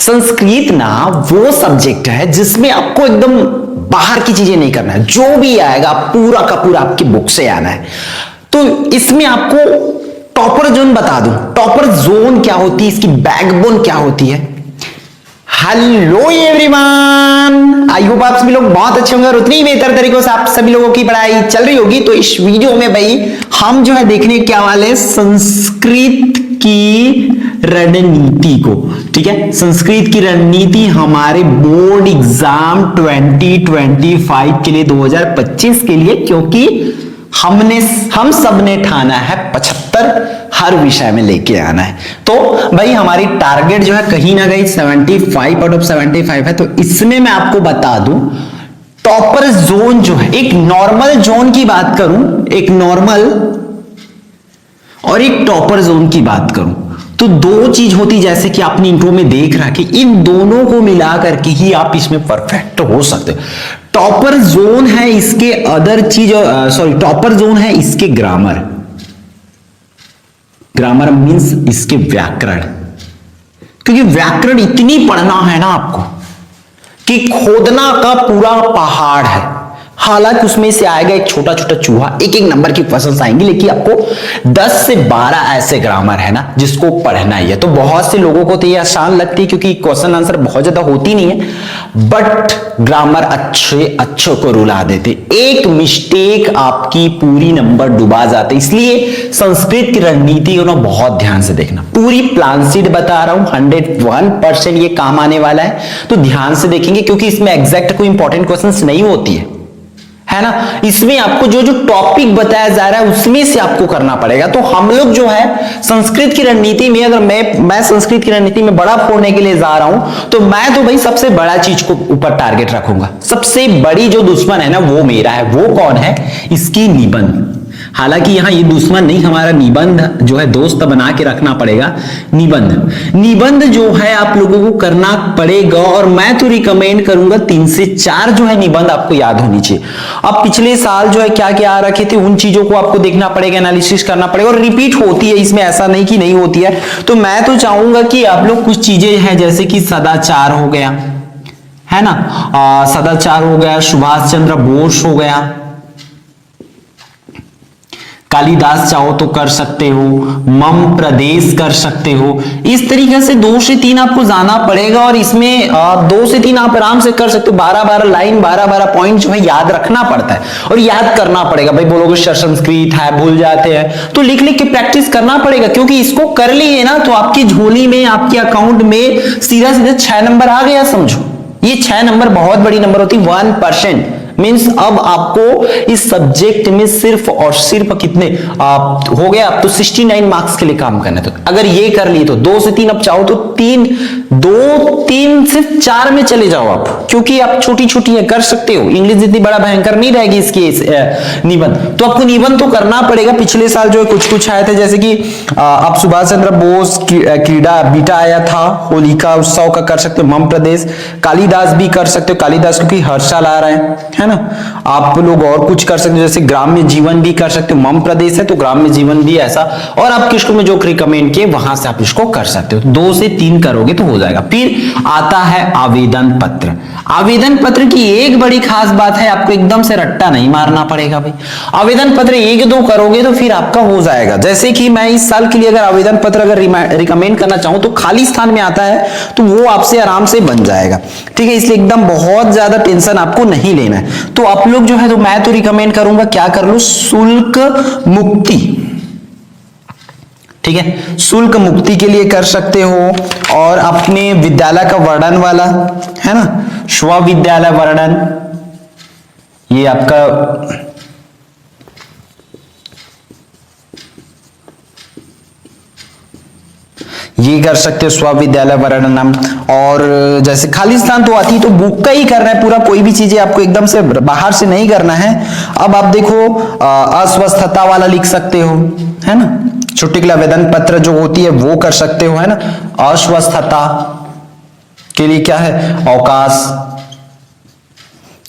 संस्कृत ना वो सब्जेक्ट है जिसमें आपको एकदम बाहर की चीजें नहीं करना है, जो भी आएगा पूरा का पूरा आपकी बुक से आना है। तो इसमें आपको टॉपर जोन बता दूं, टॉपर जोन क्या होती है, इसकी बैकबोन क्या होती है। हेलो एवरीवन, आई होप आप सभी लोग बहुत अच्छे होंगे और उतनी ही बेहतर तरीकों से आप सभी लोगों की पढ़ाई चल रही होगी। तो इस वीडियो में भाई हम जो है देखने क्या वाले, संस्कृत की रणनीति को। ठीक है, संस्कृत की रणनीति हमारे बोर्ड एग्जाम 2025 के लिए, 2025 के लिए, क्योंकि हम सब ने ठाना है 75 हर विषय में लेके आना है। तो भाई हमारी टारगेट जो है कहीं ना कहीं 75 आउट ऑफ 75 है। तो इसमें मैं आपको बता दूं, टॉपर जोन जो है, एक नॉर्मल जोन की बात करूं, एक नॉर्मल और एक टॉपर जोन की बात करूं, तो दो चीज होती, जैसे कि आपने इंट्रो में देख रहा कि इन दोनों को मिला करके ही आप इसमें परफेक्ट हो सकते हो। टॉपर जोन है इसके अदर चीज, सॉरी टॉपर जोन है इसके ग्रामर, ग्रामर मींस इसके व्याकरण, क्योंकि व्याकरण इतनी पढ़ना है ना आपको कि खोदना का पूरा पहाड़ है। हालांकि उसमें से आएगा एक छोटा छोटा चूहा, एक एक नंबर की क्वेश्चंस आएंगे, लेकिन आपको 10 से 12 ऐसे ग्रामर है ना जिसको पढ़ना ही है। तो बहुत से लोगों को तो ये आसान लगती है क्योंकि क्वेश्चन आंसर बहुत ज्यादा होती नहीं है, बट ग्रामर अच्छे को रुला देते, एक मिस्टेक आपकी पूरी नंबर डुबा जाते। इसलिए संस्कृत की रणनीति को ना बहुत ध्यान से देखना, पूरी प्लान शीट बता रहा हूं, 101% ये काम आने वाला है। तो ध्यान से देखेंगे क्योंकि इसमें एग्जैक्ट कोई इंपॉर्टेंट क्वेश्चन नहीं होती है ना। इसमें आपको जो जो टॉपिक बताया जा रहा है उसमें से आपको करना पड़ेगा। तो हम लोग जो है संस्कृत की रणनीति में, अगर मैं संस्कृत की रणनीति में बड़ा फोड़ने के लिए जा रहा हूं, तो मैं तो भाई सबसे बड़ा चीज को ऊपर टारगेट रखूंगा। सबसे बड़ी जो दुश्मन है ना वो मेरा है। वो कौन है? इसकी निबंध। हालांकि यहां ये दुश्मन नहीं, हमारा निबंध जो है दोस्त बना के रखना पड़ेगा। निबंध जो है आप लोगों को करना पड़ेगा, और मैं तो रिकमेंड करूंगा 3 से 4 जो है निबंध आपको याद होनी चाहिए। अब पिछले साल जो है क्या क्या आ रखे थे उन चीजों को आपको देखना पड़ेगा, एनालिसिस करना पड़ेगा, और रिपीट होती है इसमें, ऐसा नहीं कि नहीं होती है। तो मैं तो चाहूंगा कि आप लोग कुछ चीजें हैं जैसे कि सदाचार हो गया, है ना, सदाचार हो गया, सुभाष चंद्र बोस हो गया, कालिदास चाहो तो कर सकते हो, मम प्रदेश कर सकते हो। इस तरीके से 2 से 3 आपको जाना पड़ेगा, और इसमें 2 से 3 आप आराम से कर सकते हो। 12-12 लाइन, 12-12 पॉइंट जो है याद रखना पड़ता है और याद करना पड़ेगा। भाई बोलोगे सर संस्कृत है भूल जाते हैं, तो लिख लिख के प्रैक्टिस करना पड़ेगा, क्योंकि इसको कर लिए ना तो आपकी झोली में, आपके अकाउंट में सीधा सीधा 6 नंबर आ गया। समझो ये 6 नंबर बहुत बड़ी नंबर होती, 1%। मींस अब आपको इस सब्जेक्ट में सिर्फ और सिर्फ कितने हो गया, आप तो 69 मार्क्स के लिए काम करना है। तो अगर ये कर लिए तो 2 से 3, अब चाहो तो 3 से 4 में चले जाओ आप, क्योंकि आप छोटी छोटी कर सकते हो। इंग्लिश जितनी बड़ा भयंकर नहीं रहेगी इसकी निबंध, तो आपको निबंध तो करना पड़ेगा। पिछले साल जो है कुछ आए थे, जैसे कि आप सुभाष चंद्र बोस क्रीड़ा बीटा आया था, होलिका उत्सव का कर सकते हो, मम प्रदेश, कालिदास भी कर सकते हो, कालिदास क्योंकि हर साल आ रहा है ना। आप लोग और कुछ कर सकते हो, जैसे ग्राम्य जीवन भी कर सकते हो, मम प्रदेश है तो ग्राम्य जीवन भी ऐसा, और आप किसको में जो रिकमेंड किए वहां से आप इसको कर सकते हो। 2 से 3 करोगे तो हो जाएगा। फिर आता है आवेदन पत्र। आवेदन पत्र की एक बड़ी खास बात है, आपको एकदम से रट्टा नहीं मारना पड़ेगा भाई। आवेदन पत्र 1-2 करोगे तो फिर आपका हो जाएगा। जैसे कि मैं इस साल के लिए अगर आवेदन पत्र अगर रिकमेंड करना चाहूं तो खाली स्थान में आता है, तो वो आपसे आराम से बन जाएगा। ठीक है, इसलिए एकदम बहुत ज्यादा टेंशन आपको नहीं लेना है। तो आप लोग जो है, तो मैं तो रिकमेंड करूंगा क्या कर लो, शुल्क मुक्ति। ठीक है, शुल्क मुक्ति के लिए कर सकते हो, और अपने विद्यालय का वर्णन वाला है ना, स्वविद्यालय वर्णन, ये आपका ये कर सकते हो, स्वविद्यालय वर्णनम। और जैसे खाली स्थान तो आती, तो बुक का ही करना है पूरा, कोई भी चीजें आपको एकदम से बाहर से नहीं करना है। अब आप देखो अस्वस्थता वाला लिख सकते हो, है ना, छुट्टी के लिए आवेदन पत्र जो होती है वो कर सकते हो, है ना। अस्वस्थता के लिए क्या है, अवकाश,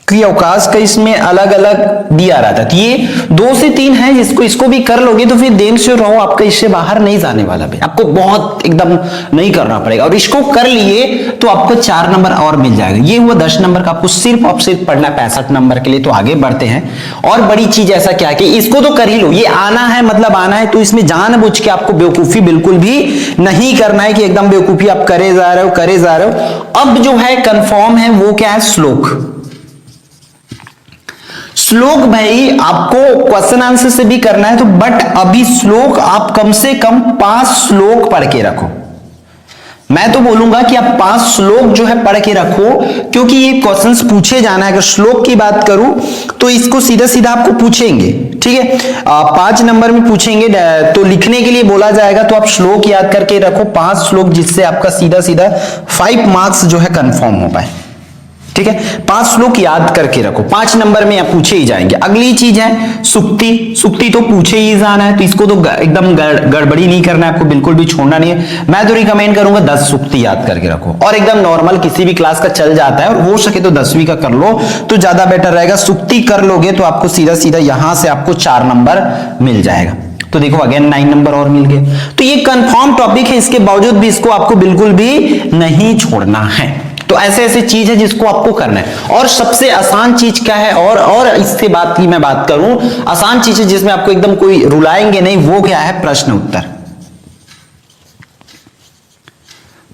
कि अवकाश का इसमें अलग अलग दिया रहता है। तो ये 2 से 3 है, जिसको इसको भी कर लोगे तो फिर देर से रहो, आपका इससे बाहर नहीं जाने वाला भाई, आपको बहुत एकदम नहीं करना पड़ेगा। और इसको कर लिए तो आपको 4 नंबर और मिल जाएगा। ये हुआ 10 नंबर का, आपको सिर्फ और सिर्फ पढ़ना है 65 नंबर के लिए। तो आगे बढ़ते हैं। और बड़ी चीज ऐसा क्या है कि इसको तो कर ही लो, ये आना है मतलब आना है, तो इसमें जानबूझ के आपको बेवकूफी बिल्कुल भी नहीं करना है कि एकदम बेवकूफी आप करे जा रहे हो करे जा रहे हो। अब जो है कंफर्म है वो क्या है, श्लोक। श्लोक भाई आपको क्वेश्चन आंसर से भी करना है तो, बट अभी श्लोक आप कम से कम 5 श्लोक पढ़ के रखो। मैं तो बोलूंगा कि आप 5 श्लोक जो है पढ़ के रखो, क्योंकि ये क्वेश्चंस पूछे जाना है। अगर श्लोक की बात करूं तो इसको सीधा सीधा आपको पूछेंगे, ठीक है, 5 नंबर में पूछेंगे। तो लिखने के लिए बोला जाएगा तो आप श्लोक याद करके रखो 5 श्लोक, जिससे आपका सीधा सीधा 5 मार्क्स जो है कंफर्म हो पाए, ठीक है। 5 श्लोक याद करके रखो, 5 नंबर में आप पूछे ही जाएंगे। अगली चीज है सुक्ति। सुक्ति तो पूछे ही जाना है, तो इसको तो एकदम गड़बड़ी नहीं करना है, आपको बिल्कुल भी छोड़ना नहीं है। मैं तो रिकमेंड करूंगा 10 सुक्ति याद करके रखो, और एकदम नॉर्मल किसी भी क्लास का चल जाता है, और हो सके तो 10वीं का कर लो तो ज्यादा बेटर रहेगा। सुक्ति कर लोगे तो आपको सीधा सीधा यहां से आपको 4 नंबर मिल जाएगा। तो देखो अगेन 9 नंबर और मिल गए। तो ये कंफर्म टॉपिक है, इसके बावजूद भी इसको आपको बिल्कुल भी नहीं छोड़ना है। तो ऐसे ऐसे चीज है जिसको आपको करना है। और सबसे आसान चीज क्या है, और इससे बात की मैं बात करूं, आसान चीज है जिसमें आपको एकदम कोई रुलाएंगे नहीं, वो क्या है, प्रश्न उत्तर।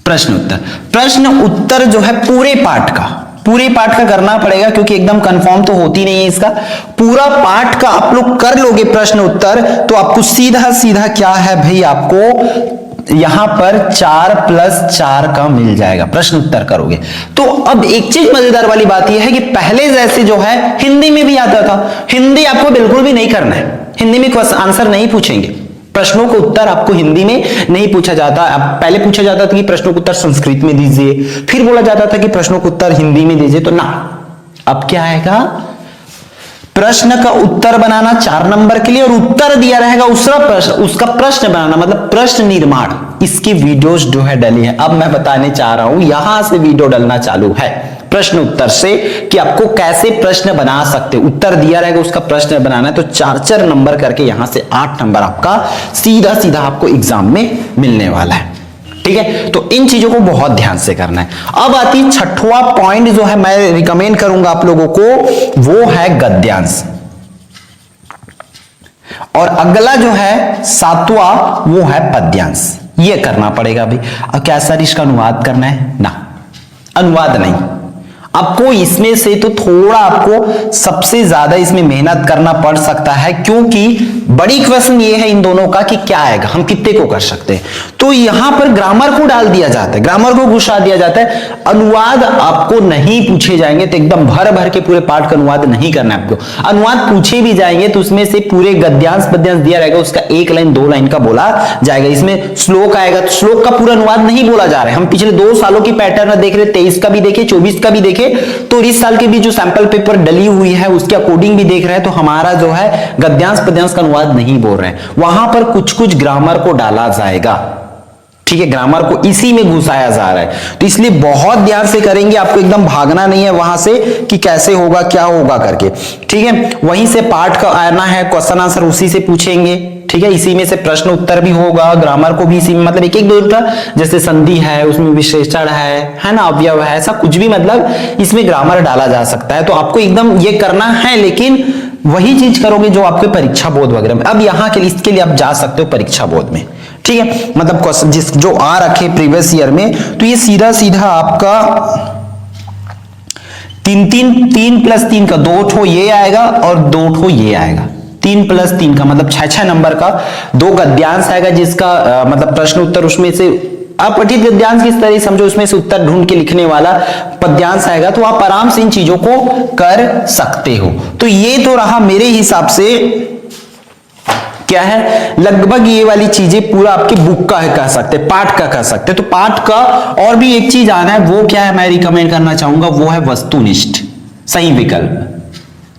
प्रश्न उत्तर, प्रश्न उत्तर जो है पूरे पाठ का करना पड़ेगा, क्योंकि एकदम कंफर्म तो होती नहीं है इसका। पूरा पाठ का आप लोग कर लोगे प्रश्न उत्तर, तो आपको सीधा सीधा क्या है भाई, आपको यहां पर 4 + 4 का मिल जाएगा। प्रश्न उत्तर करोगे तो अब एक चीज मजेदार वाली बात यह है कि पहले जैसे जो है हिंदी में भी आता था, हिंदी आपको बिल्कुल भी नहीं करना है। हिंदी में आंसर नहीं पूछेंगे, प्रश्नों को उत्तर आपको हिंदी में नहीं पूछा जाता। अब पहले पूछा जाता था कि प्रश्नों को उत्तर संस्कृत में दीजिए, फिर बोला जाता था कि प्रश्नों को उत्तर हिंदी में दीजिए, तो ना, अब क्या आएगा, प्रश्न का उत्तर बनाना 4 नंबर के लिए, और उत्तर दिया रहेगा उसका प्रश्न बनाना, मतलब प्रश्न निर्माण। इसकी वीडियोस जो है डली है, अब मैं बताने चाह रहा हूं, यहां से वीडियो डलना चालू है प्रश्न उत्तर से, कि आपको कैसे प्रश्न बना सकते हो। उत्तर दिया रहेगा, उसका प्रश्न बनाना है, तो 4-4 नंबर करके यहां से 8 नंबर आपका सीधा सीधा आपको एग्जाम में मिलने वाला है, ठीक है। तो इन चीजों को बहुत ध्यान से करना है। अब आती 6वां पॉइंट जो है मैं रिकमेंड करूंगा आप लोगों को, वो है गद्यांश। और अगला जो है 7वां, वो है पद्यांश। ये करना पड़ेगा भाई। अब क्या सर इसका अनुवाद करना है? ना, अनुवाद नहीं। आपको इसमें से तो थोड़ा आपको सबसे ज्यादा इसमें मेहनत करना पड़ सकता है, क्योंकि बड़ी क्वेश्चन ये है इन दोनों का कि क्या आएगा, हम कितने को कर सकते हैं। तो यहां पर ग्रामर को डाल दिया जाता है, ग्रामर को घुसा दिया जाता है। अनुवाद आपको नहीं पूछे जाएंगे, तो एकदम भर भर के पूरे पाठ का अनुवाद नहीं करना है आपको। अनुवाद पूछे भी जाएंगे तो उसमें से पूरे गद्यांश पद्यांश दिया रहेगा, उसका 1 लाइन 2 लाइन का बोला जाएगा। इसमें श्लोक आएगा तो श्लोक का पूरा अनुवाद नहीं बोला जा रहा है। हम पिछले 2 सालों की पैटर्न देख रहे, 23 का भी देखे, 24 का भी देखे, तो इस साल के भी जो सैंपल पेपर डली हुई है उसके अकॉर्डिंग भी देख रहे हैं, तो हमारा जो है गद्यांश पद्यांश का अनुवाद नहीं बोल रहे हैं। वहां पर कुछ कुछ ग्रामर को डाला जाएगा, ठीक है, ग्रामर को इसी में घुसाया जा रहा है। तो इसलिए बहुत ध्यान से करेंगे, आपको एकदम भागना नहीं है वहां से कि कैसे होगा क्या होगा करके, ठीक है। वहीं से पाठ का आना है, क्वेश्चन आंसर उसी से पूछेंगे, ठीक है। इसी में से प्रश्न उत्तर भी होगा, ग्रामर को भी इसी में, मतलब एक एक दो का, जैसे संधि है उसमें विशेषण है ना, अवयव है, ऐसा कुछ भी, मतलब इसमें ग्रामर डाला जा सकता है। तो आपको एकदम ये करना है, लेकिन वही चीज करोगे जो आपके परीक्षा बोर्ड वगैरह में। अब यहाँ के इसके लिए आप जा सकते हो परीक्षा बोर्ड में, ठीक है, मतलब क्वेश्चन जिस जो आ रखे प्रीवियस ईयर में, तो ये सीधा सीधा आपका 3 + 3 का 2 ठो ये आएगा और 2 ठो ये आएगा। 3 + 3 का मतलब 6 नंबर का 2 गद्यांश आएगा, जिसका मतलब प्रश्न उत्तर उसमें से अपठित गद्यांश किस तरह समझो, उसमें से उत्तर ढूंढ के लिखने वाला पद्यांश आएगा। तो आप आराम से इन चीजों को कर सकते हो। तो ये तो रहा मेरे हिसाब से क्या है, लगभग ये वाली चीजें पूरा आपके बुक का है कह सकते, पाठ का कह सकते। तो पाठ का और भी एक चीज आना है, वो क्या है मैं रिकमेंड करना चाहूंगा, वो है वस्तुनिष्ठ सही विकल्प,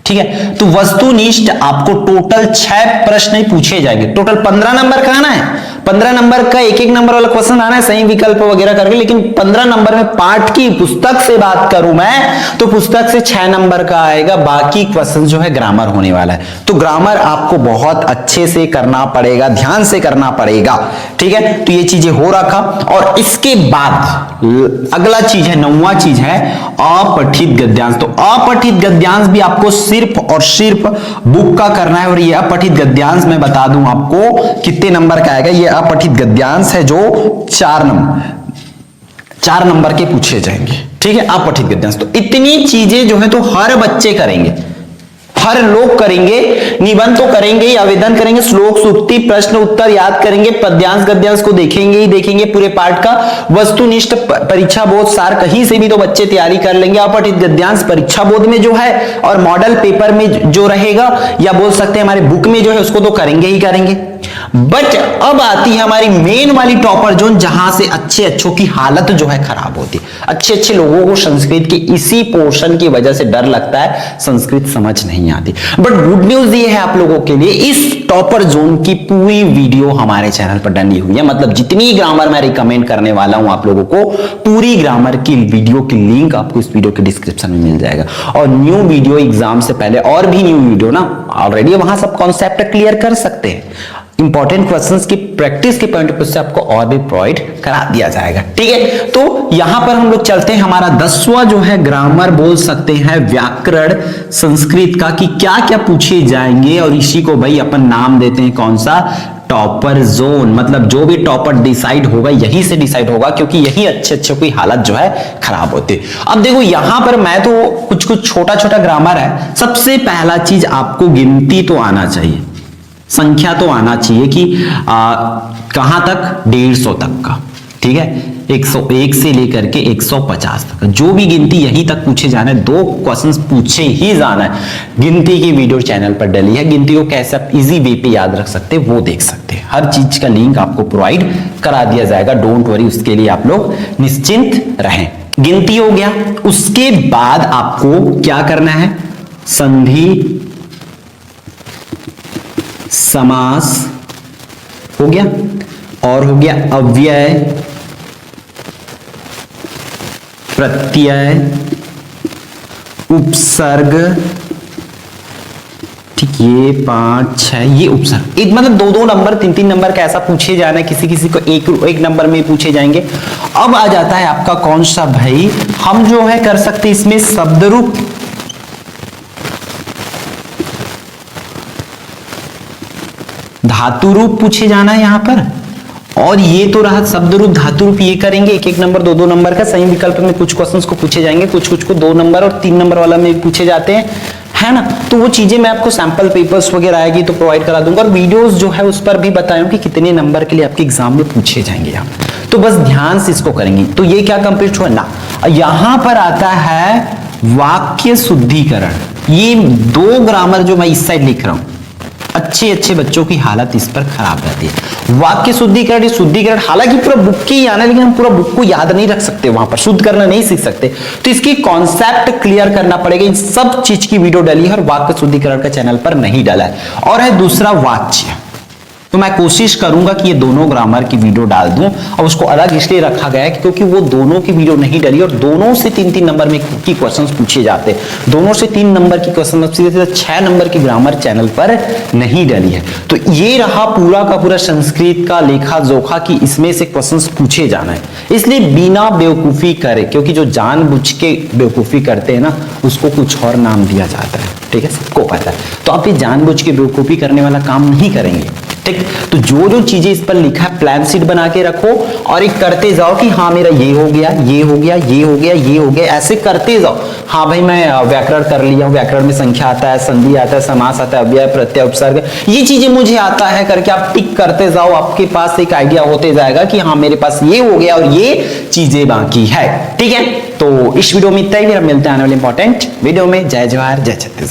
ठीक है। तो वस्तुनिष्ठ आपको टोटल 6 प्रश्न ही पूछे जाएंगे, टोटल 15 नंबर का आना है, 15 नंबर का एक एक नंबर वाला क्वेश्चन आना है, सही विकल्प वगैरह करके, लेकिन 15 नंबर में पाठ की पुस्तक से बात करूं मैं तो पुस्तक से 6 नंबर का आएगा, बाकी क्वेश्चन जो है ग्रामर होने वाला है। तो ग्रामर आपको बहुत अच्छे से करना पड़ेगा, ध्यान से करना पड़ेगा, ठीक है। तो ये चीजें हो रखा, और इसके बाद अगला चीज है, 9वां चीज है अपठित गद्यांश। तो अपठित गद्यांश भी आपको सिर्फ और सिर्फ बुक का करना है, और ये अपठित गद्यांश मैं बता दूं आपको कितने नंबर का आएगा। ये अपठित गद्यांश है जो 4 नंबर के पूछे जाएंगे, ठीक है, अपठित गद्यांश। तो इतनी चीजें जो है तो हर बच्चे करेंगे, हर लोग करेंगे, निबंध तो करेंगे, आवेदन करेंगे, श्लोक सूक्ति प्रश्न उत्तर याद करेंगे, पद्यांश गद्यांश को देखेंगे ही देखेंगे पूरे पाठ का। वस्तुनिष्ठ परीक्षा बोध सार कहीं से भी तो बच्चे तैयारी कर लेंगे। अपठित गद्यांश परीक्षा बोध में जो है और मॉडल पेपर में जो रहेगा, या बोल सकते हैं हमारे बुक में जो है, उसको तो करेंगे ही करेंगे। बट अब आती है हमारी मेन वाली टॉपर जोन, जहां से अच्छे अच्छों की हालत जो है खराब होती है। अच्छे अच्छे लोगों को संस्कृत के इसी पोर्शन की वजह से डर लगता है, संस्कृत समझ नहीं आती। बट गुड न्यूज ये है आप लोगों के लिए, इस टॉपर जोन की पूरी वीडियो हमारे चैनल पर डली हुई है। मतलब जितनी ग्रामर मैं रिकमेंड करने वाला हूं आप लोगों को, पूरी ग्रामर की वीडियो की लिंक आपको इस वीडियो के डिस्क्रिप्शन में मिल जाएगा। और न्यू वीडियो एग्जाम से पहले और भी न्यू वीडियो ना ऑलरेडी वहां सब कॉन्सेप्ट क्लियर कर सकते हैं। इंपॉर्टेंट क्वेश्चंस की प्रैक्टिस के पॉइंट ऑफ व्यू से आपको और भी प्रोवाइड करा दिया जाएगा, ठीक है। तो यहां पर हम लोग चलते हैं, हमारा 10वां जो है ग्रामर बोल सकते हैं व्याकरण संस्कृत का, कि क्या क्या पूछे जाएंगे, और इसी को भाई अपन नाम देते हैं कौन सा, टॉपर जोन। मतलब जो भी टॉपर डिसाइड होगा यही से डिसाइड होगा, क्योंकि यही अच्छे अच्छे की हालत जो है खराब होती है। अब देखो यहां पर मैं तो कुछ कुछ छोटा छोटा ग्रामर है। सबसे पहला चीज आपको गिनती तो आना चाहिए, संख्या तो आना चाहिए कि कहां तक, 150 तक का, ठीक है, 101 से लेकर के 150 तक, जो भी गिनती यहीं तक पूछे जाना है। 2 क्वेश्चंस पूछे ही जाना है। गिनती की वीडियो चैनल पर डली है, गिनती को कैसे आप इजी वे पे याद रख सकते हैं वो देख सकते हैं। हर चीज का लिंक आपको प्रोवाइड करा दिया जाएगा, डोंट वरी, उसके लिए आप लोग निश्चिंत रहें। गिनती हो गया, उसके बाद आपको क्या करना है, संधि समास हो गया, और हो गया अव्यय प्रत्यय उपसर्ग, ठीक, ये 5 6 ये उपसर्ग। एक मतलब 2 नंबर 3 नंबर का ऐसा पूछे जाना है, किसी किसी को एक नंबर में पूछे जाएंगे। अब आ जाता है आपका कौन सा भाई, हम जो है कर सकते इसमें शब्द रूप, धातु रूप पूछे जाना है यहां पर, और ये तो रहा शब्द रूप धातु रूप, ये करेंगे एक नंबर 2 नंबर का। सही विकल्प में कुछ क्वेश्चंस को पूछे जाएंगे, कुछ को 2 नंबर और 3 नंबर वाला में पूछे जाते हैं, है ना। तो वो चीजें मैं आपको सैंपल पेपर्स वगैरह आएगी तो प्रोवाइड करा दूंगा, और वीडियोस जो है उस पर भी बताऊं कि कितने नंबर के लिए आपके एग्जाम में पूछे जाएंगे यहाँ। तो बस ध्यान से इसको करेंगे। तो ये क्या कंप्लीट हुआ ना, यहां पर आता है वाक्य शुद्धिकरण। ये 2 ग्रामर जो मैं इस साइड लिख रहा हूं, अच्छे अच्छे बच्चों की हालत इस पर खराब रहती है। वाक्य शुद्धिकरण हालांकि पूरा बुक की आना, लेकिन हम पूरा बुक को याद नहीं रख सकते, वहां पर शुद्ध करना नहीं सीख सकते। तो इसकी कॉन्सेप्ट क्लियर करना पड़ेगा। इन सब चीज की वीडियो डाली है और वाक्य शुद्धिकरण का चैनल पर नहीं डाला है। और है दूसरा वाच्य, तो मैं कोशिश करूंगा कि ये दोनों ग्रामर की वीडियो डाल दूं, और उसको अलग इसलिए रखा गया है क्योंकि वो दोनों की वीडियो नहीं डली, और दोनों से 3-3 नंबर में की क्वेश्चंस पूछे जाते हैं। दोनों से 3 नंबर की क्वेश्चन, सीधे 6 नंबर की ग्रामर चैनल पर नहीं डली है। तो ये रहा पूरा का पूरा संस्कृत का लेखा जोखा कि इसमें से क्वेश्चंस पूछे जाना है। इसलिए बिना बेवकूफी करे, क्योंकि जो जानबूझ के बेवकूफी करते हैं ना, उसको कुछ और नाम दिया जाता है, ठीक है, सबको पता है। तो आप ये जानबूझ के बेवकूफी करने वाला काम नहीं करेंगे, ठीक। तो जो जो चीजें इस पर लिखा है प्लान शीट बना के रखो, और एक करते जाओ कि हाँ मेरा ये हो गया, ये हो गया, ये हो गया, ये हो गया, ऐसे करते जाओ। हाँ भाई मैं व्याकरण कर लिया हूं, व्याकरण में संख्या आता है, संधि आता है, समास आता है, अव्यय प्रत्यय उपसर्ग, ये चीजें मुझे आता है करके आप टिक करते जाओ। आपके पास एक आइडिया होते जाएगा कि हाँ मेरे पास ये हो गया और ये चीजें बाकी है, ठीक है। तो इस वीडियो में इतना ही, मिलते हैं आने वाले इंपॉर्टेंट वीडियो में। जय जवाहर, जय छत्तीसगढ़।